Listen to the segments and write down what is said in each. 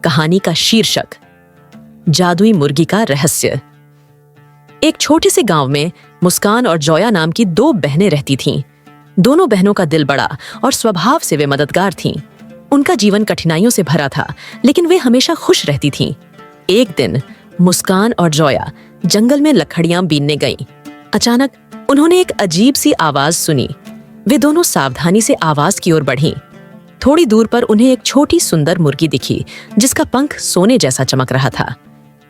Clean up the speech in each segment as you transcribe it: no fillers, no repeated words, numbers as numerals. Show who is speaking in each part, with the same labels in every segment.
Speaker 1: कहानी का शीर्षक जादुई मुर्गी का रहस्य। एक छोटे से गांव में मुस्कान और जोया नाम की दो बहनें रहती थीं। दोनों बहनों का दिल बड़ा और स्वभाव से वे मददगार थीं। उनका जीवन कठिनाइयों से भरा था, लेकिन वे हमेशा खुश रहती थीं। एक दिन मुस्कान और जोया जंगल में लकड़ियां बीनने गईं। अचानक उन्होंने एक अजीब सी आवाज सुनी। वे दोनों सावधानी से आवाज की ओर बढ़ीं। थोड़ी दूर पर उन्हें एक छोटी सुंदर मुर्गी दिखी, जिसका पंख सोने जैसा चमक रहा था।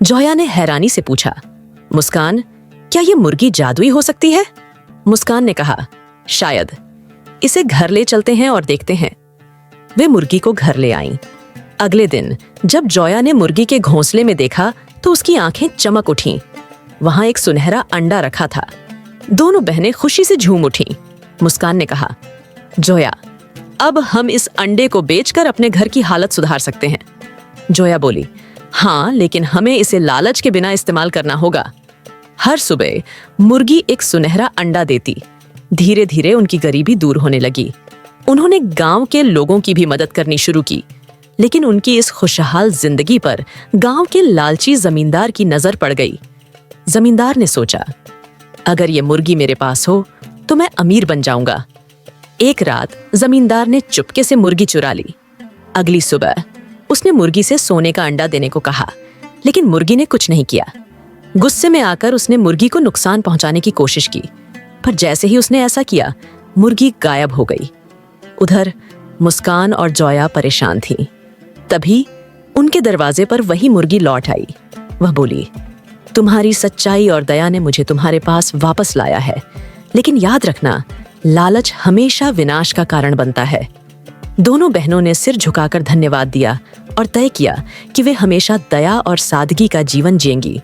Speaker 1: जोया ने हैरानी से पूछा, मुस्कान, क्या ये मुर्गी जादुई हो सकती है? मुस्कान ने कहा, शायद। इसे घर ले चलते हैं और देखते हैं। वे मुर्गी को घर ले आईं। अगले दिन जब जोया ने मुर्गी के घोंसले में देखा तो उसकी आंखें चमक उठीं। वहां एक सुनहरा अंडा रखा था। दोनों बहनें खुशी से झूम उठीं। मुस्कान ने कहा, जोया, अब हम इस अंडे को बेचकर अपने घर की हालत सुधार सकते हैं। जोया बोली, हाँ, लेकिन हमें इसे लालच के बिना इस्तेमाल करना होगा। हर सुबह मुर्गी एक सुनहरा अंडा देती। धीरे धीरे उनकी गरीबी दूर होने लगी। उन्होंने गांव के लोगों की भी मदद करनी शुरू की, लेकिन उनकी इस खुशहाल जिंदगी पर गांव के लालची जमींदार की नजर पड़ गई। जमींदार ने सोचा, अगर ये मुर्गी मेरे पास हो तो मैं अमीर बन जाऊंगा। एक रात जमींदार ने चुपके से मुर्गी चुरा ली। अगली सुबह उसने मुर्गी से सोने का अंडा देने को कहा, लेकिन मुर्गी ने कुछ नहीं किया। गुस्से में आकर उसने मुर्गी को नुकसान पहुंचाने की कोशिश की, पर जैसे ही उसने ऐसा किया, मुर्गी गायब हो गई। उधर मुस्कान और जोया परेशान थीं। तभी उनके दरवाजे पर वही मुर्गी लौट आई। वह बोली, तुम्हारी सच्चाई और दया ने मुझे तुम्हारे पास वापस लाया है, लेकिन याद रखना, लालच हमेशा विनाश का कारण बनता है। दोनों बहनों ने सिर झुकाकर धन्यवाद दिया और तय किया कि वे हमेशा दया और सादगी का जीवन जिएंगी।